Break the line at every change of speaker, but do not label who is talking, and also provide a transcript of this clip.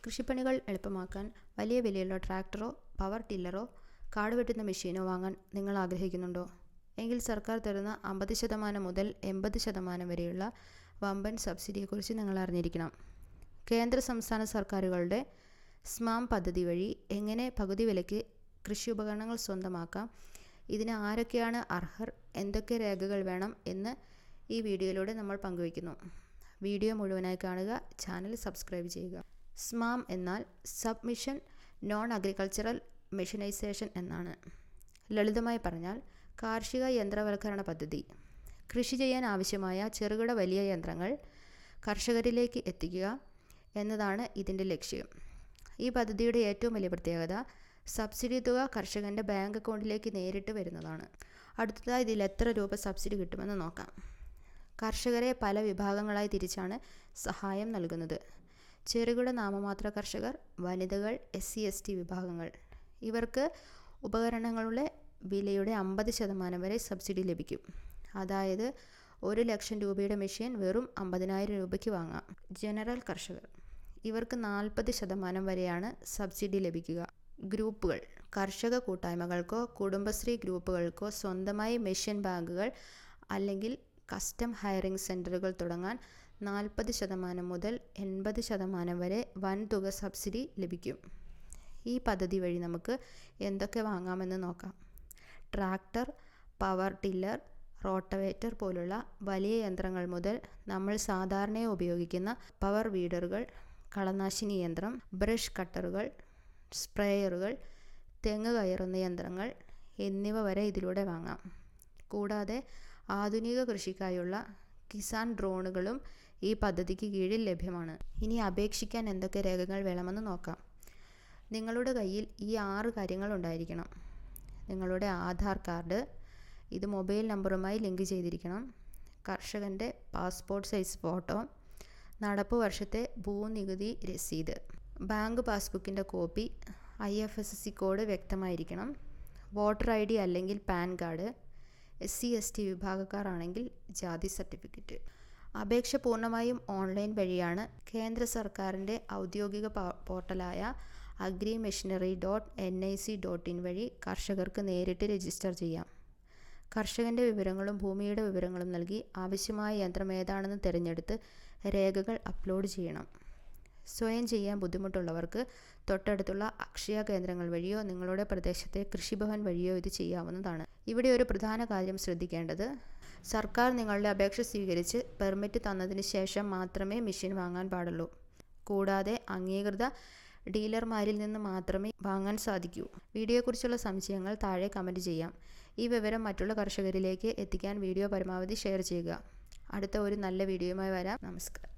കൃഷിപ്പണികൾ എളുപ്പമാക്കാൻ വലിയ വിലയുള്ള ട്രാക്ടറോ പവർ ടില്ലറോ കാട് വെട്ടുന്ന മെഷീനോ വാങ്ങാൻ നിങ്ങൾ ആഗ്രഹിക്കുന്നുണ്ടോ? എങ്കിൽ സർക്കാർ തരുന്ന 50% മുതൽ 80% വരെയുള്ള വമ്പൻ സബ്സിഡിയെക്കുറിച്ച് നിങ്ങൾ അറിഞ്ഞിരിക്കണം. കേന്ദ്ര സംസ്ഥാന സർക്കാരുകളുടെ സ്മാം പദ്ധതി വഴി എങ്ങനെ പകുതി വിലയ്ക്ക് കൃഷി ഉപകരണങ്ങൾ സ്വന്തമാക്കാം, ഇതിന് ആരൊക്കെയാണ് അർഹർ, എന്തൊക്കെ രേഖകൾ വേണം എന്ന് ഈ വീഡിയോയിലൂടെ നമ്മൾ പങ്കുവയ്ക്കുന്നു. വീഡിയോ മുഴുവനായി കാണുക, ചാനൽ സബ്സ്ക്രൈബ് ചെയ്യുക. സ്മാം എന്നാൽ സബ്മിഷൻ നോൺ അഗ്രികൾച്ചറൽ മെഷീനൈസേഷൻ എന്നാണ്. ലളിതമായി പറഞ്ഞാൽ കാർഷിക യന്ത്രവൽക്കരണ പദ്ധതി. കൃഷി ചെയ്യാൻ ആവശ്യമായ ചെറുകിട വലിയ യന്ത്രങ്ങൾ കർഷകരിലേക്ക് എത്തിക്കുക എന്നതാണ് ഇതിൻ്റെ ലക്ഷ്യം. ഈ പദ്ധതിയുടെ ഏറ്റവും വലിയ പ്രത്യേകത സബ്സിഡി തുക കർഷകൻ്റെ ബാങ്ക് അക്കൗണ്ടിലേക്ക് നേരിട്ട് വരുന്നതാണ്. അടുത്തതായി ഇതിൽ എത്ര രൂപ സബ്സിഡി കിട്ടുമെന്ന് നോക്കാം. കർഷകരെ പല വിഭാഗങ്ങളായി തിരിച്ചാണ് സഹായം നൽകുന്നത്. ചെറുകിട നാമമാത്ര കർഷകർ, വനിതകൾ, SC/ST വിഭാഗങ്ങൾ. ഇവർക്ക് ഉപകരണങ്ങളുടെ വിലയുടെ 50% വരെ സബ്സിഡി ലഭിക്കും. അതായത് 1 ലക്ഷം രൂപയുടെ മെഷീൻ വെറും 50,000 രൂപയ്ക്ക് വാങ്ങാം. ജനറൽ കർഷകർ, ഇവർക്ക് 40% വരെയാണ് സബ്സിഡി ലഭിക്കുക. ഗ്രൂപ്പുകൾ, കർഷക കൂട്ടായ്മകൾക്കോ കുടുംബശ്രീ ഗ്രൂപ്പുകൾക്കോ സ്വന്തമായി മെഷീൻ ബാങ്കുകൾ അല്ലെങ്കിൽ കസ്റ്റം ഹയറിംഗ് സെൻ്ററുകൾ തുടങ്ങാൻ 40% മുതൽ 80% വരെ വൻതുക സബ്സിഡി ലഭിക്കും. ഈ പദ്ധതി വഴി നമുക്ക് എന്തൊക്കെ വാങ്ങാമെന്ന് നോക്കാം. ട്രാക്ടർ, പവർ ടില്ലർ, റോട്ടവേറ്റർ പോലുള്ള വലിയ യന്ത്രങ്ങൾ മുതൽ നമ്മൾ സാധാരണ ഉപയോഗിക്കുന്ന പവർ വീഡറുകൾ, കളനാശിനി യന്ത്രം, ബ്രഷ് കട്ടറുകൾ, സ്പ്രേയറുകൾ, തെങ്ങ് കയറുന്ന യന്ത്രങ്ങൾ എന്നിവ വരെ ഇതിലൂടെ വാങ്ങാം. കൂടാതെ ആധുനിക കൃഷിക്കായുള്ള കിസാൻ ഡ്രോണുകളും ഈ പദ്ധതിക്ക് കീഴിൽ ലഭ്യമാണ്. ഇനി അപേക്ഷിക്കാൻ എന്തൊക്കെ രേഖകൾ വേണമെന്ന് നോക്കാം. നിങ്ങളുടെ കയ്യിൽ ഈ 6 കാര്യങ്ങൾ ഉണ്ടായിരിക്കണം. നിങ്ങളുടെ ആധാർ കാർഡ്, ഇത് മൊബൈൽ നമ്പറുമായി ലിങ്ക് ചെയ്തിരിക്കണം. കർഷകൻ്റെ പാസ്പോർട്ട് സൈസ് ഫോട്ടോ, നടപ്പ് വർഷത്തെ ഭൂനികുതി രസീത്, ബാങ്ക് പാസ്ബുക്കിൻ്റെ കോപ്പി, IFSC കോഡ് വ്യക്തമായിരിക്കണം. വോട്ടർ ID അല്ലെങ്കിൽ പാൻ കാർഡ്, SC/ST വിഭാഗക്കാർ ആണെങ്കിൽ ജാതി സർട്ടിഫിക്കറ്റ്. അപേക്ഷ പൂർണ്ണമായും ഓൺലൈൻ വഴിയാണ്. കേന്ദ്ര സർക്കാരിൻ്റെ ഔദ്യോഗിക പോർട്ടലായ agrimachinery.nic.in വഴി കർഷകർക്ക് നേരിട്ട് രജിസ്റ്റർ ചെയ്യാം. കർഷകൻ്റെ വിവരങ്ങളും ഭൂമിയുടെ വിവരങ്ങളും നൽകി ആവശ്യമായ യന്ത്രം ഏതാണെന്ന് തിരഞ്ഞെടുത്ത് രേഖകൾ അപ്ലോഡ് ചെയ്യണം. സ്വയം ചെയ്യാൻ ബുദ്ധിമുട്ടുള്ളവർക്ക് തൊട്ടടുത്തുള്ള അക്ഷയ കേന്ദ്രങ്ങൾ വഴിയോ നിങ്ങളുടെ പ്രദേശത്തെ കൃഷിഭവൻ വഴിയോ ഇത് ചെയ്യാവുന്നതാണ്. ഇവിടെ ഒരു പ്രധാന കാര്യം ശ്രദ്ധിക്കേണ്ടത്, സർക്കാർ നിങ്ങളുടെ അപേക്ഷ സ്വീകരിച്ച് പെർമിറ്റ് തന്നതിന് ശേഷം മാത്രമേ മെഷീൻ വാങ്ങാൻ പാടുള്ളൂ. കൂടാതെ അംഗീകൃത ഡീലർമാരിൽ നിന്ന് മാത്രമേ വാങ്ങാൻ സാധിക്കൂ. വീഡിയോയെക്കുറിച്ചുള്ള സംശയങ്ങൾ താഴെ കമൻറ്റ് ചെയ്യാം. ഈ വിവരം മറ്റുള്ള കർഷകരിലേക്ക് എത്തിക്കാൻ വീഡിയോ പരമാവധി ഷെയർ ചെയ്യുക. അടുത്ത ഒരു നല്ല വീഡിയോയുമായി വരാം. നമസ്കാരം.